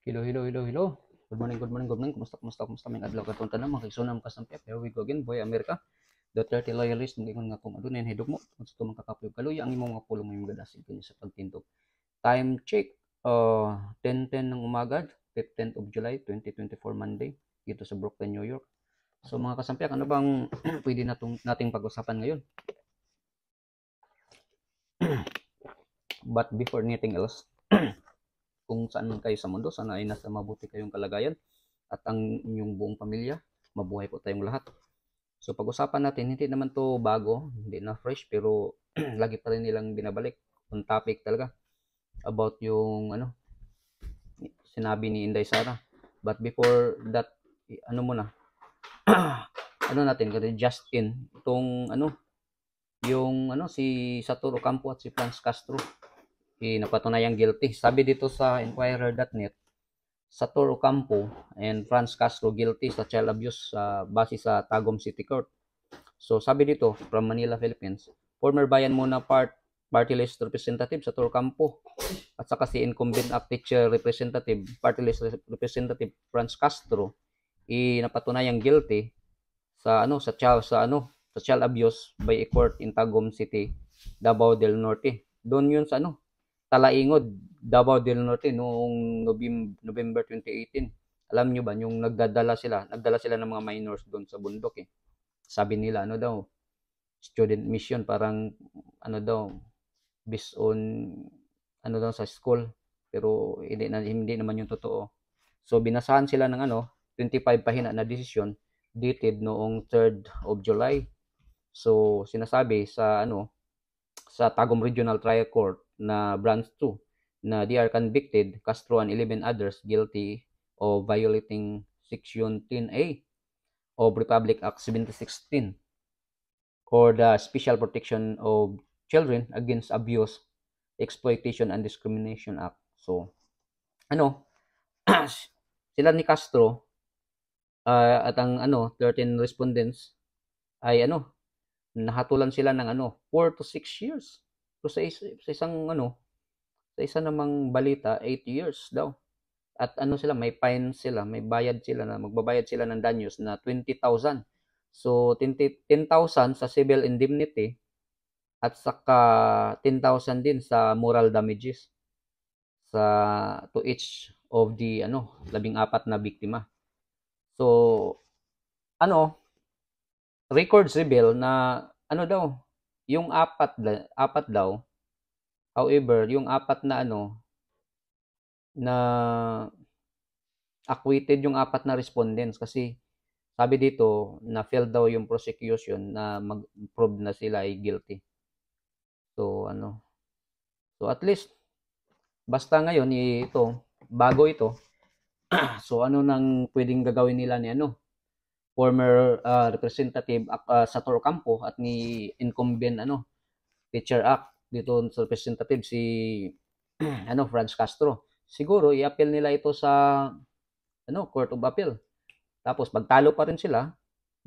Hello, hello, hello, hello. Good morning, good morning, good morning. Kumusta may adlaw ka tunta na mga kaisunam kasampi. Here we go again, boy America. Duterte loyalist mga nga kung adunay hidog mo. Unsa to man kakapyo kaluya ang imong mga pulong may magadasig kini sa pagtindog. Time check. 10:10 ng umaga, 15th of July 2024 Monday dito sa Brooklyn, New York. So mga kasampi, ano bang pwede nating pag-usapan ngayon? But before anything else, kung saan man kayo sa mundo, sana ay nasa mabuti kayong kalagayan at ang inyong buong pamilya. Mabuhay po tayong lahat. So pag-usapan natin, hindi naman to bago, hindi na fresh, pero lagi pa rin nilang binabalik on topic talaga about yung sinabi ni Inday Sara. But before that, ano muna, ano natin, kasi just in, itong yung si Satoru Campo at si Franz Castro, napatunayang guilty. Sabi dito sa Inquirer.net, Satoru Campo and Franz Castro guilty sa child abuse base sa Tagum City Court. So sabi dito from Manila, Philippines, former Bayan Muna Party List Representative Satoru Campo at saka si incumbent ACT Chair Representative Party List Representative Franz Castro napatunayang guilty sa child abuse by a court in Tagum City, Davao del Norte. Doon yun sa Talaingod, Davao del Norte noong November 2018. Alam nyo ba, yung nagdala sila ng mga minors doon sa bundok eh. Sabi nila, student mission, parang, based on, sa school. Pero hindi naman yung totoo. So, binasahan sila ng 25 pahina na desisyon dated noong 3rd of July. So, sinasabi sa Tagum Regional Trial Court na Branch 2 na they are convicted, Castro and 11 others, guilty of violating Section 10A of Republic Act 1716 or the Special Protection of Children Against Abuse, Exploitation and Discrimination Act. So, sila ni Castro at ang 13 respondents ay nahatulan sila ng 4 to 6 years. So sa isa namang balita, 8 years daw. At sila, may fine sila, may bayad sila na magbabayad sila ng danyos na 20,000. So 10,000 sa civil indemnity at saka 10,000 din sa moral damages to each of the 14 na biktima. So records reveal na daw, yung apat daw, however, yung apat na na acquitted yung apat na respondents kasi sabi dito na failed daw yung prosecution na mag-prove na sila ay guilty. So so at least basta ngayon bago ito. So nang pwedeng gagawin nila ni former representative Satoru Campo at ni incumbent teacher act dito sa representative si Franz Castro. Siguro i-appeal nila ito sa Court of Appeal. Tapos pagtalo pa rin sila,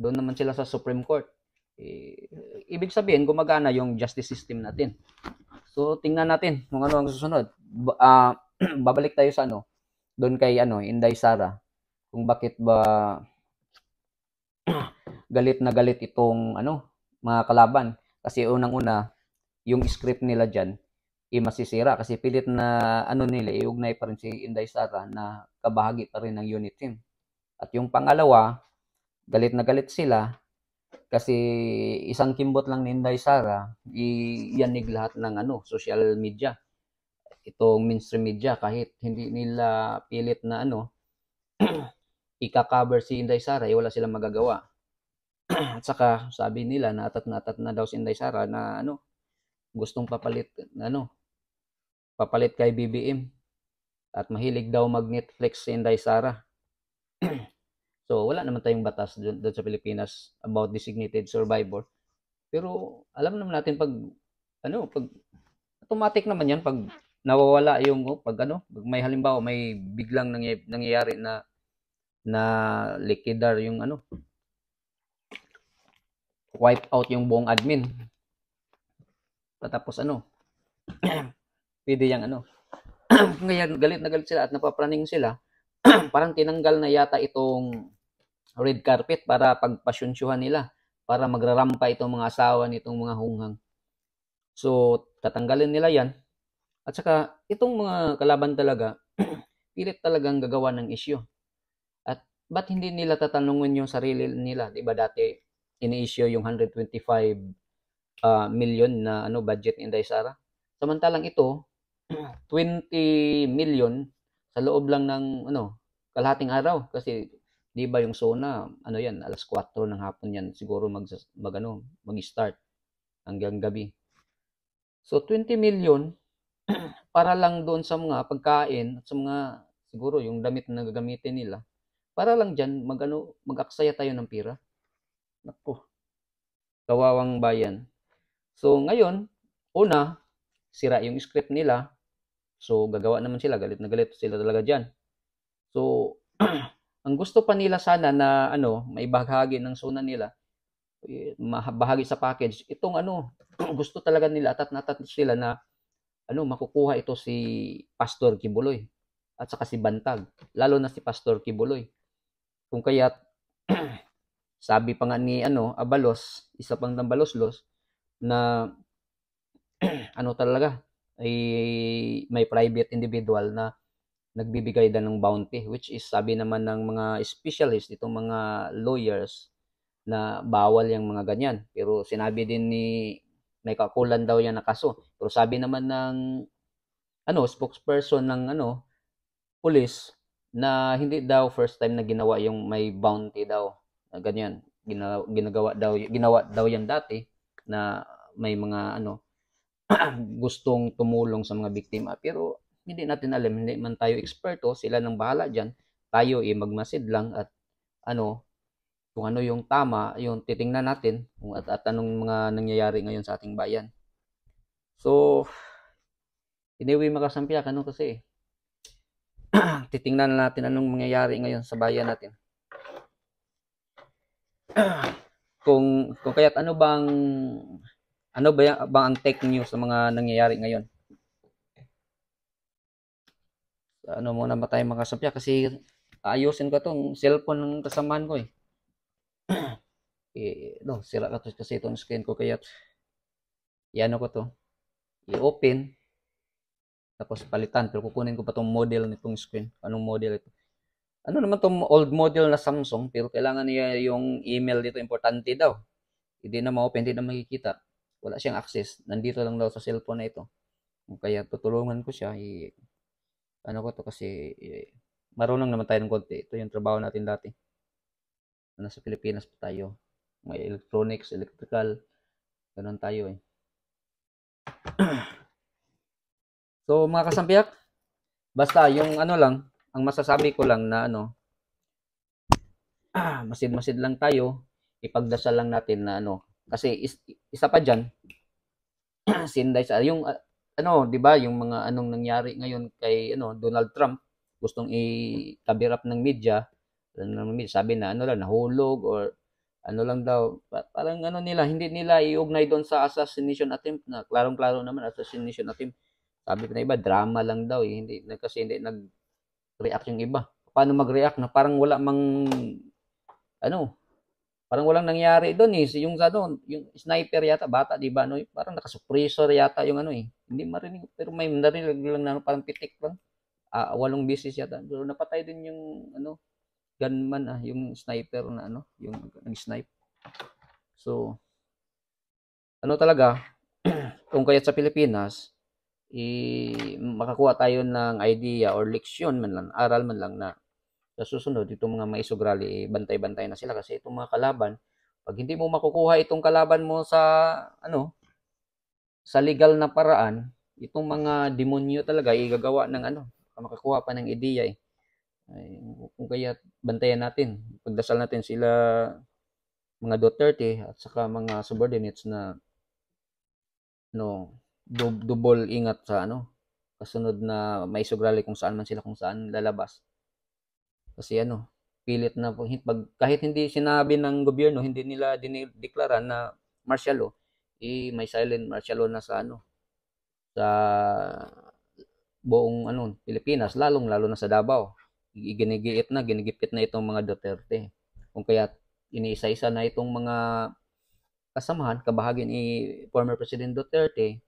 doon naman sila sa Supreme Court. Ibig sabihin gumagana yung justice system natin. So tingnan natin kung ano ang susunod. Babalik tayo sa doon kay Inday Sara, kung bakit ba galit na galit itong mga kalaban. Kasi unang-una, yung script nila dyan, masisira kasi pilit na nila, iugnay pa rin si Inday Sara na kabahagi pa rin ng unit team. At yung pangalawa, galit na galit sila kasi isang kimbot lang ni Inday Sara, iyanig lahat ng social media. Itong mainstream media, kahit hindi nila pilit na ika-cover si Inday Sara, wala silang magagawa. At saka sabi nila na atat na daw si Inday Sara na gustong papalit kay BBM at mahilig daw mag-Netflix si Inday Sara. So wala naman tayong batas doon sa Pilipinas about designated survivor. Pero alam naman natin pag automatic naman 'yan pag nawawala yung pag may halimbawa may biglang nangyayari na likidar yung wipe out yung buong admin. Tapos pwede yang Ngayon, galit na galit sila at napapraning sila. Parang tinanggal na yata itong red carpet para pagpasyunsyuhan nila, para magrarampa itong mga asawa nitong mga hunghang. So, tatanggalin nila yan. At saka, itong mga kalaban talaga, pilit talagang gagawa ng issue. At ba't hindi nila tatanungin yung sarili nila? Di ba dati, ini-issue yung 125 million na budget ni Inday Sara. Samantalang ito, 20 million sa loob lang ng kalahating araw kasi 'di ba yung SONA yan alas 4 ng hapon yan siguro mag-start hanggang gabi. So 20 million para lang doon sa mga pagkain at sa mga siguro yung damit na gagamitin nila. Para lang diyan mag-aksaya tayo ng pira. Naku, kawawang bayan. So ngayon, una, sira yung script nila. So gagawa naman sila, galit na galit sila talaga diyan. So ang gusto pa nila sana na maibahagi ng SONA nila, bahagi sa package, itong gusto talaga nila at natat sila na makukuha ito si Pastor Kibuloy at saka si Bantag, lalo na si Pastor Kibuloy. Kung kaya't sabi pa nga ni Abalos, isa pang tambaloslos na talaga ay may private individual na nagbibigay din ng bounty, which is sabi naman ng mga specialist, itong mga lawyers, na bawal yung mga ganyan. Pero sinabi din ni may kakulan daw yan na kaso. Pero sabi naman ng spokesperson ng police na hindi daw first time na ginawa yung may bounty daw. Ganyan. Ginawa daw yan dati na may mga gustong tumulong sa mga biktima. Pero hindi natin alam, hindi man tayo eksperto, sila nang bahala dyan. Tayo magmasid lang at kung ano yung tama, yung titingnan natin kung at anong mga nangyayari ngayon sa ating bayan. So, iniwi makasampiak kasi titingnan natin anong mangyayari ngayon sa bayan natin. kung kaya't ano ba ang tech news sa mga nangyayari ngayon? Muna ba tayo makasampya kasi ayusin ko tong cellphone ng kasamahan ko sira ka to kasi itong screen ko kaya ko to i-open tapos palitan pero kukunin ko pa tong model nitong screen. Anong model ito? Naman tong old model na Samsung pero kailangan niya yung email dito, importante daw. Hindi na ma-open, hindi na makikita. Wala siyang access. Nandito lang daw sa cellphone na ito. Kaya tutulungan ko siya ko to kasi marunong naman tayo ng konti. Ito yung trabaho natin dati. Nasa Pilipinas pa tayo. May electronics, electrical. Ganun tayo So mga kasampiak, basta yung lang, ang masasabi ko lang na masid-masid lang tayo. Ipagdasal lang natin na kasi isa pa dyan, sinday sa yung 'di ba, yung mga nangyari ngayon kay Donald Trump, gustong i-cover up ng media, sabi na lang nahulog or lang daw, parang nila, hindi nila iugnay doon sa assassination attempt na klarong-klaro naman assassination attempt. Sabi pa na iba, drama lang daw kasi hindi nag-react yung iba. Paano mag-react na parang wala mang parang walang nangyari doon yung yung sniper yata, bata, di ba, parang nakasuppressor yata yung hindi marinig, pero may narinig lang na parang pitik lang. 8 beses yata. Pero napatay din yung gunman yung sniper na yung nag-snipe. So, talaga, kung kaya't sa Pilipinas, makakuha tayo ng idea or leksyon man lang, aral man lang na sa susunod, itong mga maisugrali, bantay-bantay na sila kasi itong mga kalaban, pag hindi mo makukuha itong kalaban mo sa sa legal na paraan, itong mga demonyo talaga igagawa ng makakuha pa ng ideya kung kaya bantayan natin, pagdasal natin sila mga Duterte at saka mga subordinates na double ingat sa kasunod na maisugrali kung saan man sila, kung saan lalabas. Kasi pilit na kahit hindi sinabi ng gobyerno, hindi nila dinideklara na martial law, may silent martial law na sa sa buong Pilipinas, lalong-lalo na sa Davao. Ginigipit na itong mga Duterte. Kung kaya iniisa-isa na itong mga kasamahan, kabahagi ni former President Duterte,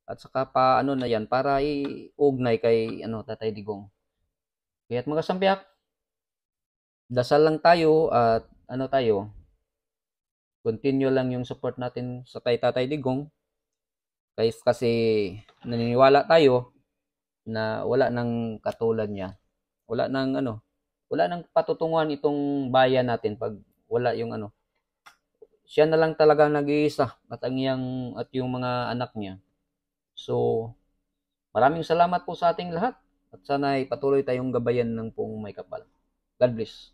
at saka pa na yan para iugnay kay Tatay Digong. Kaya't mga sambiak, dasal lang tayo at tayo, continue lang yung support natin sa kay Tatay Digong kasi naniniwala tayo na wala nang katulad niya. Wala nang patutunguhan itong bayan natin pag wala yung siya na lang talaga nag-iisa at yung mga anak niya. So, maraming salamat po sa ating lahat at sana ay patuloy tayong gabayan ng Poong May Kapal. God bless.